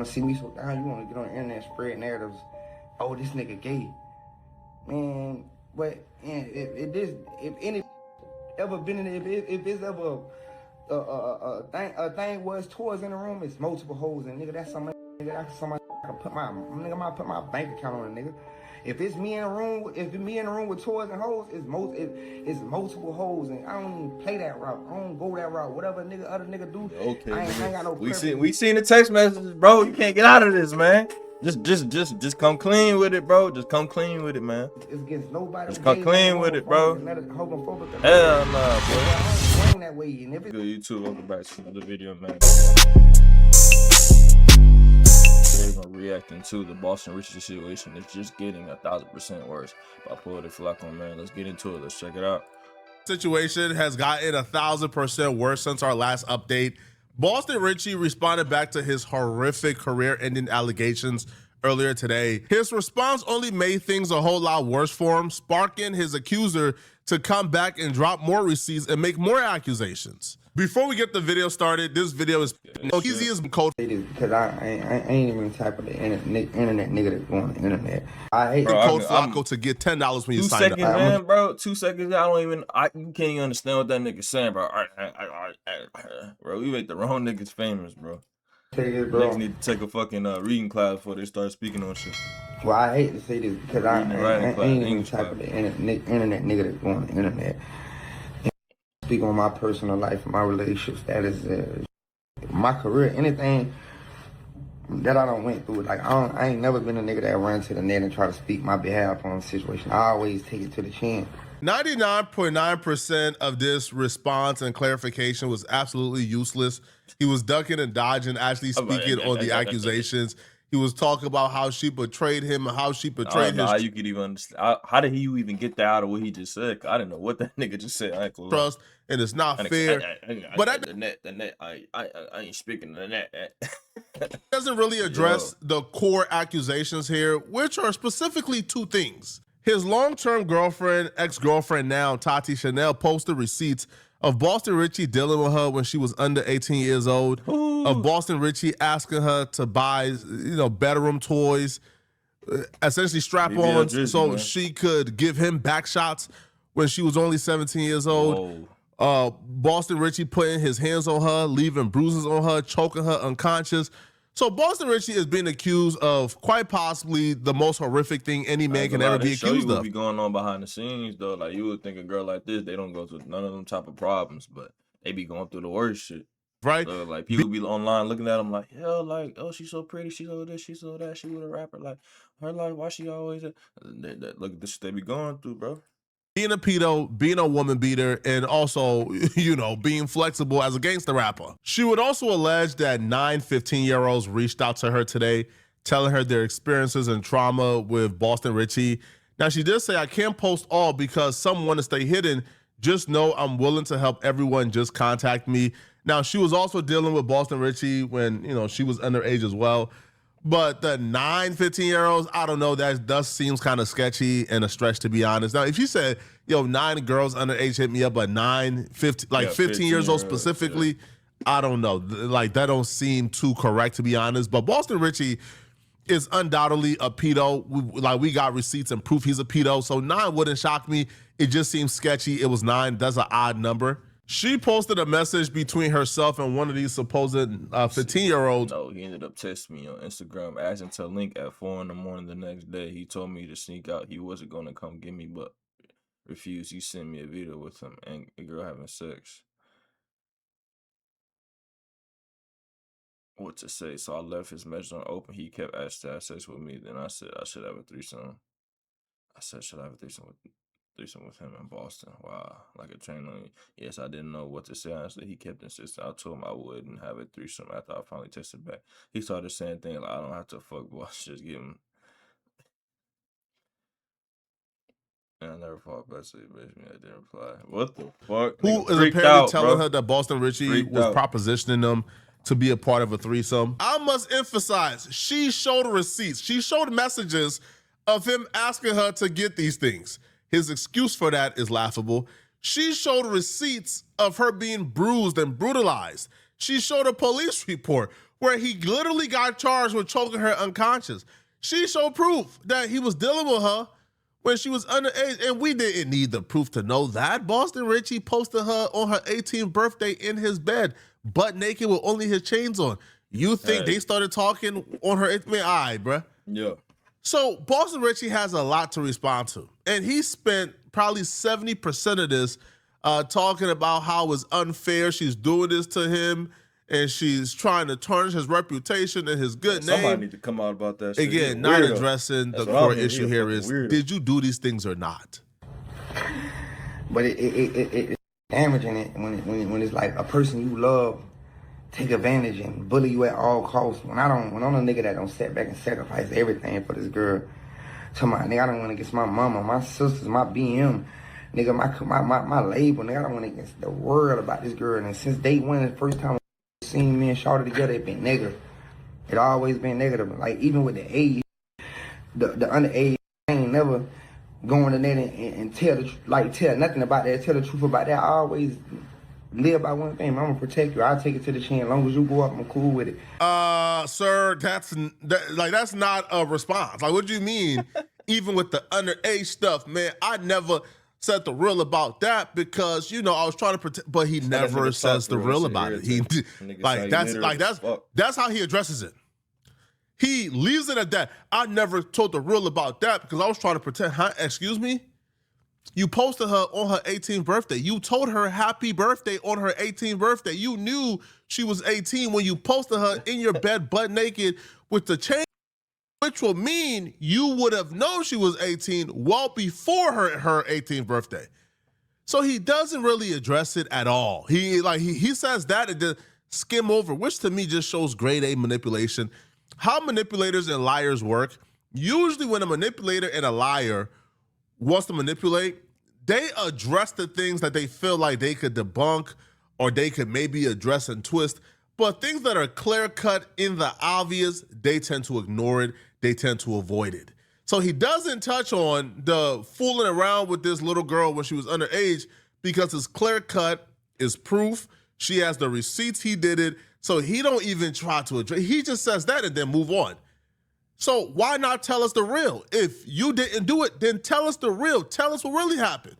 See me so down, you want to get on the internet and spread narratives. Oh, this nigga gay, man. But if any ever been in, if it's ever a thing was towards in the room, it's multiple hoes and nigga. That's somebody. Nigga, that's somebody I can put my bank account on a nigga. If it's me in a room, if me in a room with toys and hoes, it's multiple hoes, and I don't even play that route. I don't go that route. Whatever other nigga do, okay, I ain't got no. We seen the text messages, bro. You can't get out of this, man. Just come clean with it, bro. Just come clean with it, man. It's against nobody. Just come clean with it, bro. Hell nah, bro. That way, and if Good YouTube, welcome back to another video, man. Today we're reacting to the Boston Richey situation. It's just getting 1000% worse. By Pull the Flock on, man. Let's get into it. Let's check it out. Situation has gotten 1000% worse since our last update. Boston Richey responded back to his horrific career-ending allegations earlier today. His response only made things a whole lot worse for him, sparking his accuser to come back and drop more receipts and make more accusations. Before we get the video started, this video is easy as code. Because I ain't even the type of the internet nigga that go on the internet. I hate code Flacco to get $10 when you sign up. 2 seconds, man, bro. 2 seconds. You can't even understand what that nigga's saying, bro. Bro, we make the wrong niggas famous, bro. Niggas need to take a fucking reading class before they start speaking on shit. Well, I hate to say this because I ain't even the type of the internet nigga that go on the internet. Speak on my personal life, my relationship status, my career, anything that I don't went through. Like I ain't never been a nigga that run to the net and try to speak my behalf on a situation. I always take it to the chin. 99.9% of this response and clarification was absolutely useless. He was ducking and dodging, actually speaking on the accusations. He was talking about how she betrayed him and how she betrayed his how you could even understand. How did he even get that out of what he just said? I didn't know what that nigga just said. I ain't trust, and it's not fair. But the net. I ain't speaking the net. Doesn't really address the core accusations here, which are specifically two things. His long-term girlfriend, ex-girlfriend now, Tati Chanel, posted receipts of Boston Richey dealing with her when she was under 18 years old, of Boston Richey asking her to buy, bedroom toys, essentially strap-ons, so she could give him back shots when she was only 17 years old. Boston Richey putting his hands on her, leaving bruises on her, choking her unconscious. So Boston Richey is being accused of quite possibly the most horrific thing any man can ever be accused of. What be going on behind the scenes, though. Like, you would think a girl like this, they don't go through none of them type of problems, but they be going through the worst shit. Right? So, like, people be online looking at them like, yo, like, oh, she's so pretty, she's so this, she's so that, she was a rapper. Like, her life, why she always... Look at this shit they be going through, bro. Being a pedo, being a woman beater, and also, being flexible as a gangster rapper. She would also allege that 9 15-year-olds reached out to her today, telling her their experiences and trauma with Boston Richey. Now, she did say, I can't post all because some want to stay hidden. Just know I'm willing to help everyone. Just contact me. Now, she was also dealing with Boston Richey when, she was underage as well. But the 9 15-year-olds, I don't know, that does seems kind of sketchy and a stretch, to be honest. Now, if you said, 9 girls underage hit me up, but 15 years old specifically, I don't know. Like, that don't seem too correct, to be honest. But Boston Richey is undoubtedly a pedo. We got receipts and proof he's a pedo. So 9 wouldn't shock me. It just seems sketchy. It was 9. That's an odd number. She posted a message between herself and one of these supposed 15-year-olds. No, he ended up texting me on Instagram, asking to link at 4 in the morning the next day. He told me to sneak out. He wasn't going to come get me, but refused. He sent me a video with him and a girl having sex. What to say? So I left his message on open. He kept asking to have sex with me. Then I said I should have a threesome. I said, should I have a threesome with him in Boston? Wow, like a train on you. Yes, I didn't know what to say. Honestly, he kept insisting. I told him I wouldn't have a threesome after I finally texted back. He started saying things like, I don't have to fuck boss, just give him. And I never fought back, so he basically I didn't reply. What the fuck? Who is apparently telling her that Boston Richey was propositioning them to be a part of a threesome? I must emphasize, she showed receipts. She showed messages of him asking her to get these things. His excuse for that is laughable. She showed receipts of her being bruised and brutalized. She showed a police report where he literally got charged with choking her unconscious. She showed proof that he was dealing with her when she was underage, and we didn't need the proof to know that. Boston Richey posted her on her 18th birthday in his bed, butt naked with only his chains on. You think they started talking on her 18th? Man, all right, bruh. Yeah. So Boston Richey has a lot to respond to, and he spent probably 70% of this talking about how it's unfair she's doing this to him, and she's trying to tarnish his reputation and his good name. Somebody need to come out about that shit. Again, not addressing the core issue here is, did you do these things or not? But it's damaging it when it's like a person you love take advantage and bully you at all costs. When I'm a nigga that don't sit back and sacrifice everything for this girl. To my nigga, I don't want to against my mama, my sisters, my BM, nigga, my label, nigga, I don't want to against the world about this girl. And since day one, the first time I seen me and Shawty together, it been negative. It always been negative. Like even with the age, the underage, I ain't never going to that and tell nothing about that, tell the truth about that. I always live by one thing. I'm gonna protect you. I'll take it to the chin. As long as you go up, I'm cool with it. Sir, that's not a response. Like, what do you mean? Even with the underage stuff, man, I never said the real about that because I was trying to protect. But he never says the real about it. He that's how he addresses it. He leaves it at that. I never told the real about that because I was trying to protect. Huh? Excuse me? You posted her on her 18th birthday. You told her happy birthday on her 18th birthday. You knew she was 18 when you posted her in your bed butt naked with the chain, which will mean you would have known she was 18 well before her 18th birthday. So he doesn't really address it at all. He says that and then skim over, which to me just shows grade A manipulation. How manipulators and liars work. Usually when a manipulator and a liar wants to manipulate, they address the things that they feel like they could debunk or they could maybe address and twist. But things that are clear-cut in the obvious, they tend to ignore it. They tend to avoid it. So he doesn't touch on the fooling around with this little girl when she was underage because it's clear-cut, it's proof. She has the receipts he did it. So he don't even try to address. He just says that and then move on. So why not tell us the real? If you didn't do it, then tell us the real. Tell us what really happened.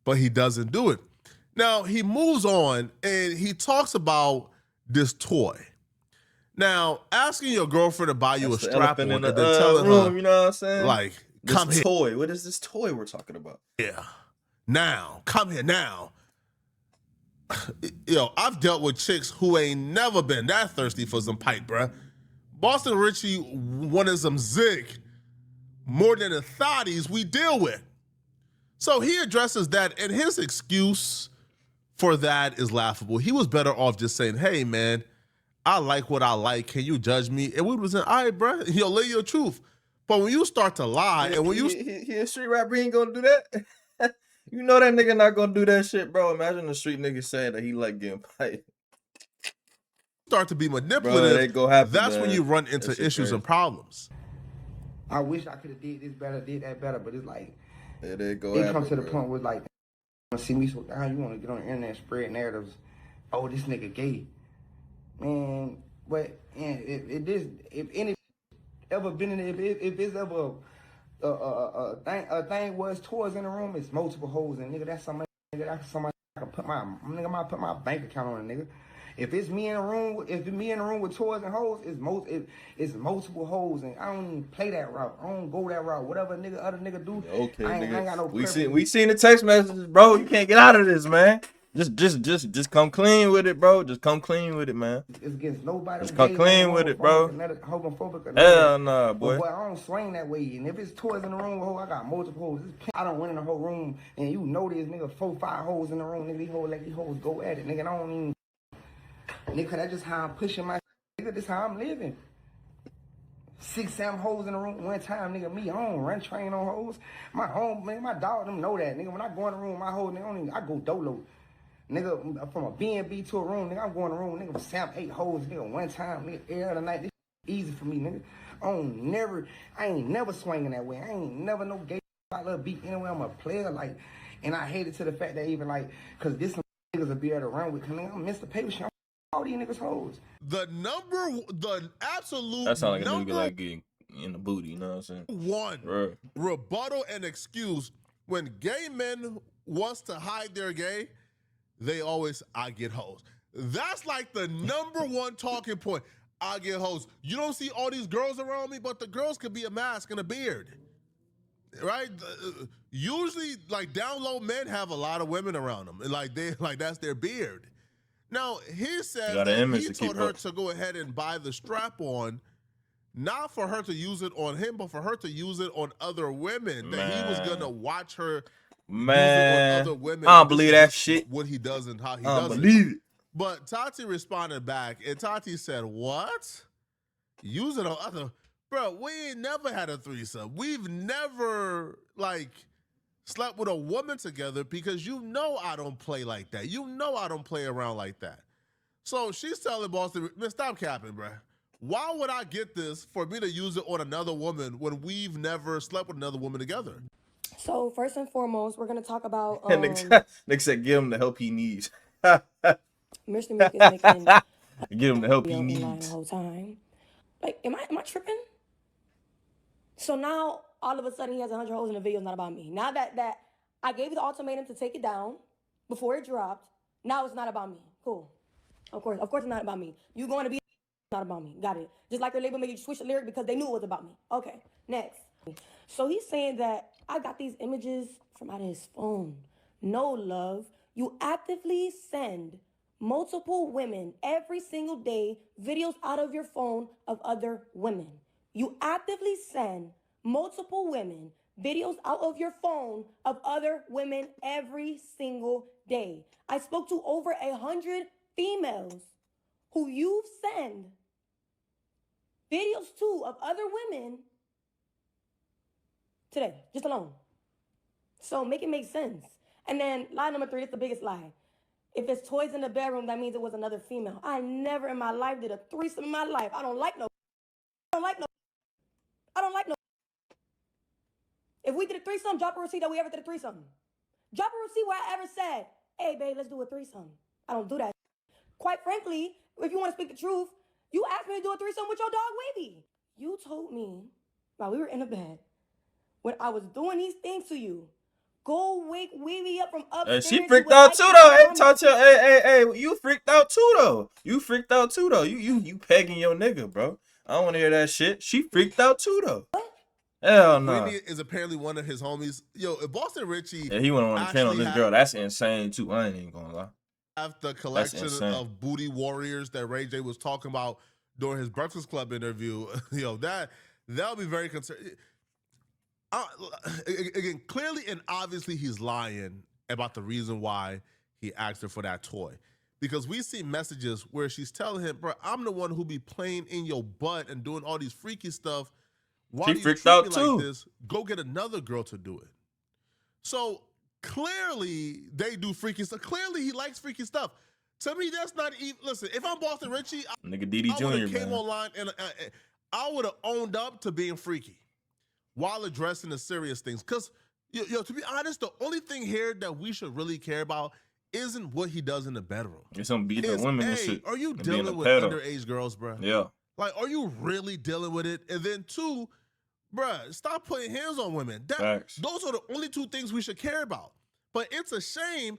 But he doesn't do it. Now, he moves on and he talks about this toy. Now, asking your girlfriend to buy you a strap-on and then telling her, you know what I'm saying? Like, come here. Toy. What is this toy we're talking about? Yeah. Now, come here now. I've dealt with chicks who ain't never been that thirsty for some pipe, bruh. Boston Richey wanted some zig more than the thotties we deal with. So he addresses that, and his excuse for that is laughable. He was better off just saying, hey, man, I like what I like. Can you judge me? And we was saying, all right, bro, lay your truth. But when you start to lie, and when he a street rapper, he ain't gonna do that. You know that nigga not gonna do that shit, bro. Imagine the street nigga saying that he like getting piped. Start to be manipulative, happen, that's man. when you run into issues and problems. I wish I could have did this better, did that better, but it's like, it comes to the point where like, you see me so down, you want to get on the internet and spread narratives, oh, this nigga gay. Man, but if any ever been in it, if it's ever a thing was toys in the room, it's multiple holes, and nigga, that's somebody I can put might put my bank account on a nigga. If it's me in a room, with toys and hoes, it's multiple hoes, and I don't even play that route. I don't go that route. Whatever other nigga do, okay, I ain't got no. We seen the text messages, bro. You can't get out of this, man. Just come clean with it, bro. Just come clean with it, man. It's against nobody. Just come clean with it, bro. Homophobic. Hell nah, boy. But I don't swing that way. And if it's toys in the room, I got multiple hoes. I don't went in the whole room, and you know this nigga 4-5 hoes in the room. Nigga, these hoes go at it, nigga. I don't even. Nigga, that's just how I'm pushing my nigga. This how I'm living. 6-7 hoes in the room one time, nigga. Me home, run train on hoes. My home, man, my dog them know that, nigga. When I go in the room, my hoe, nigga, I go dolo. Nigga, from a B&B to a room, nigga, I'm going in the room, nigga, Sam 8 hoes, nigga, one time, nigga, every other night. This easy for me, nigga. I ain't never swinging that way. I ain't never no gay little beat anyway. I'm a player, like, and I hate it to the fact that even like, cause this some niggas will be able to run with, nigga, I'm Mr. Paper Shit. all these niggas hoes. The absolute That sounds like a nigga number like getting in the booty, you know what I'm saying? one Right. rebuttal and excuse when gay men wants to hide they're gay, they always, I get hoes. That's like the number one talking point. I get hoes. You don't see all these girls around me, but the girls could be a mask and a beard. Right? Usually, like, down low men have a lot of women around them. And like that's their beard. Now, he says that he told her to go ahead and buy the strap-on, not for her to use it on him, but for her to use it on other women. That he was gonna watch her use it on other women. I don't believe that shit. What he does and how he I does don't believe it. But Tati responded back, and Tati said, "What? Use it on other? Bro, we ain't never had a threesome. We've never like slept with a woman together because you know I don't play like that. You know I don't play around like that." So she's telling Boston, man, stop capping, bro. Why would I get this for me to use it on another woman when we've never slept with another woman together? So first and foremost, we're gonna talk about Nick said give him the help he needs. Mr. Meek is making give him the help he online needs the whole time. Like, am I tripping? So now all of a sudden he has 100 hoes in the video. It's not about me. Now that I gave you the ultimatum to take it down before it dropped, now it's not about me. Cool. Of course it's not about me. You going to be not about me. Got it. Just like your label made you switch the lyric because they knew it was about me. Okay, next. So he's saying that I got these images from out of his phone. No, love. You actively send multiple women every single day videos out of your phone of other women. You actively send multiple women videos out of your phone of other women every single day. I spoke to over 100 females who you send videos to of other women today, just alone. So make it make sense. And then lie number 3, it's the biggest lie. If it's toys in the bedroom, that means it was another female. I never in my life did a threesome in my life. I don't like no. If we did a threesome, drop a receipt that we ever did a threesome. Drop a receipt where I ever said, hey, babe, let's do a threesome. I don't do that. Quite frankly, if you want to speak the truth, you asked me to do a threesome with your dog, Wavy. You told me while we were in the bed, when I was doing these things to you, go wake Wavy up from upstairs. She freaked out too though. Hey, Tata, hey, you freaked out too though. You freaked out too though. You pegging your nigga, bro. I don't want to hear that shit. She freaked out too though. What? Hell no. Whitney is apparently one of his homies. Yo, if Boston Richey, Yeah, he went on the channel on this girl. That's insane too. I ain't even gonna lie. Have the collection of booty warriors that Ray J was talking about during his Breakfast Club interview. Yo, that'll be very concerning. Again, clearly and obviously he's lying about the reason why he asked her for that toy. Because we see messages where she's telling him, bro, I'm the one who be playing in your butt and doing all these freaky stuff. Why she freaked out too. Like this? Go get another girl to do it. So clearly they do freaky stuff. Clearly he likes freaky stuff. To me, that's not even. Listen, if I'm Boston Richey, nigga DD Jr. I would have came online and I would have owned up to being freaky while addressing the serious things. Because, yo, to be honest, the only thing here that we should really care about isn't what he does in the bedroom. It's some beating women and shit. Are you dealing with underage girls, bro? Yeah. Like, are you really dealing with it? And then 2, bruh, stop putting hands on women. Those are the only 2 things we should care about. But it's a shame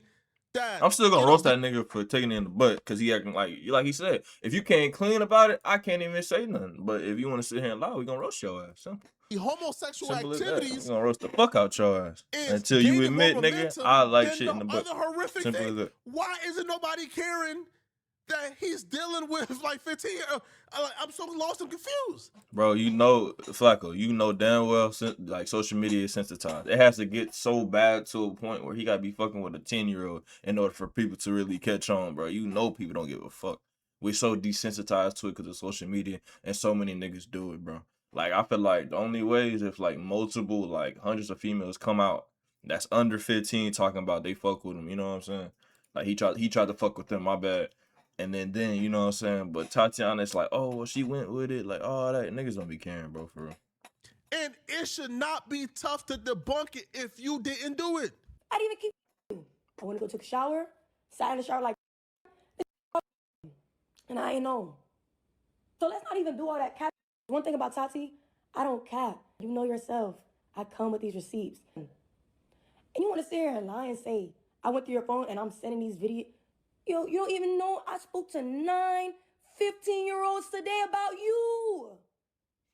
that I'm still gonna roast that nigga for taking it in the butt because he acting like he said, if you can't clean about it, I can't even say nothing. But if you want to sit here and lie, we gonna roast your ass. Simple. Homosexual activities. We gonna roast the fuck out your ass until you admit, nigga, I like shit in the butt. Simple as that. Why isn't nobody caring that he's dealing with like 15 years? I'm so lost and confused. Bro, you know, Flacco, you know damn well, like, social media is sensitized. It has to get so bad to a point where he got to be fucking with a 10-year-old in order for people to really catch on, bro. You know people don't give a fuck. We're so desensitized to it because of social media, and so many niggas do it, bro. Like, I feel like the only way is if, like, multiple, like, hundreds of females come out that's under 15 talking about they fuck with him, you know what I'm saying? Like, he tried to fuck with them, my bad. And then, you know what I'm saying? But Tatiana's like, oh, well, she went with it. Like, oh, that niggas don't be caring, bro, for real. And it should not be tough to debunk it if you didn't do it. I didn't even keep. I want to go take a shower, sat in the shower like, And I ain't know. So let's not even do all that cap. One thing about Tati, I don't cap. You know yourself. I come with these receipts. And you want to sit here and lie and say, I went through your phone and I'm sending these videos. You don't even know I spoke to 9 15-year-olds today about you.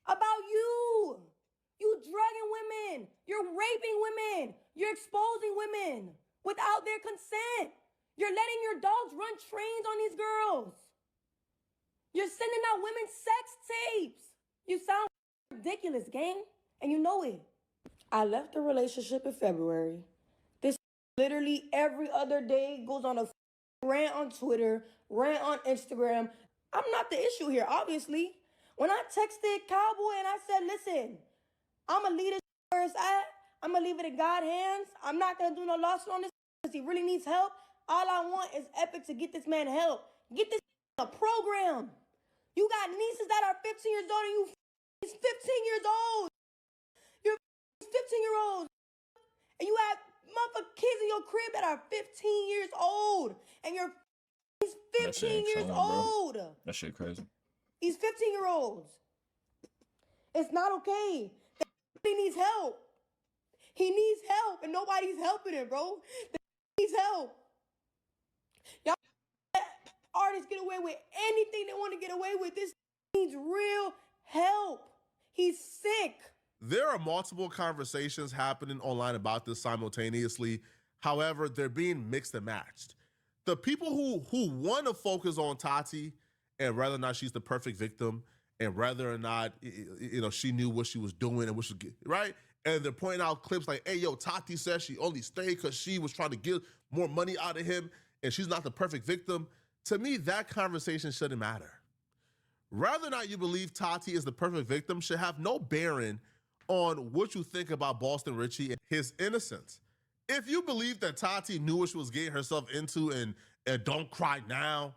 About you. You drugging women. You're raping women. You're exposing women without their consent. You're letting your dogs run trains on these girls. You're sending out women's sex tapes. You sound ridiculous, gang, and you know it. I left the relationship in February. This literally every other day goes on a rant on Twitter, rant on Instagram. I'm not the issue here, obviously. When I texted Cowboy and I said, listen, I'm going to leave this where it's at. I'm going to leave it in God's hands. I'm not going to do no lawsuit on this because he really needs help. All I want is Epic to get this man help. Get this a program. You got nieces that are 15 years old and you he's 15 years old. You're 15-year-olds. And you have motherfucking kids in your crib that are 15 years old. And he's 15 years old. That shit crazy. He's 15-year-olds. It's not okay. He needs help. He needs help and nobody's helping him, bro. He needs help. Y'all artists get away with anything they want to get away with. This needs real help. He's sick. There are multiple conversations happening online about this simultaneously. However, they're being mixed and matched. The people who want to focus on Tati and whether or not she's the perfect victim and whether or not, she knew what she was doing and what she right? And they're pointing out clips like, hey, yo, Tati says she only stayed because she was trying to get more money out of him and she's not the perfect victim. To me, that conversation shouldn't matter. Whether or not you believe Tati is the perfect victim should have no bearing on what you think about Boston Richey and his innocence. If you believe that Tati knew what she was getting herself into and don't cry now,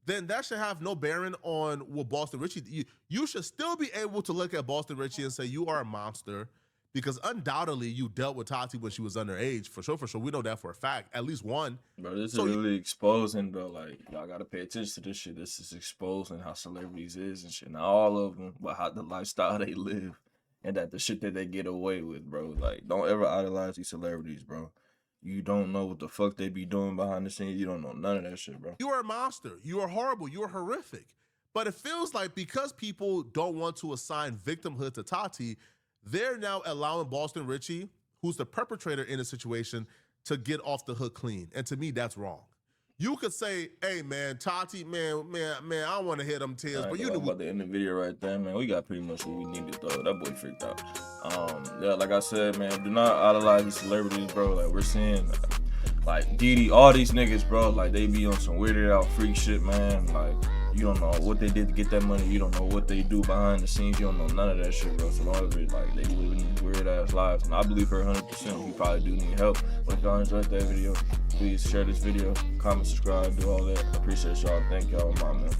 then that should have no bearing on what Boston Richey. You should still be able to look at Boston Richey and say you are a monster because undoubtedly you dealt with Tati when she was underage. For sure. We know that for a fact. At least one. Bro, this is really exposing, bro. Like, y'all got to pay attention to this shit. This is exposing how celebrities is and shit. Not all of them, but how the lifestyle they live. And that the shit that they get away with, bro. Like, don't ever idolize these celebrities, bro. You don't know what the fuck they be doing behind the scenes. You don't know none of that shit, bro. You are a monster. You are horrible. You are horrific. But it feels like because people don't want to assign victimhood to Tati, they're now allowing Boston Richey, who's the perpetrator in the situation, to get off the hook clean. And to me, that's wrong. You could say, hey, man, Tati, man, I don't want to hear them tears, but you knew about the end of the video right there, man. We got pretty much what we needed, though. That boy freaked out. Yeah, like I said, man, do not idolize these celebrities, bro. Like, we're seeing, like, Diddy, all these niggas, bro, like, they be on some weirded out freak shit, man. Like, you don't know what they did to get that money. You don't know what they do behind the scenes. You don't know none of that shit, bro. So long as like, they living these weird-ass lives. And I believe her 100%. You probably do need help. But if y'all enjoyed that video, please share this video, comment, subscribe, do all that. I appreciate y'all. Thank y'all, my man.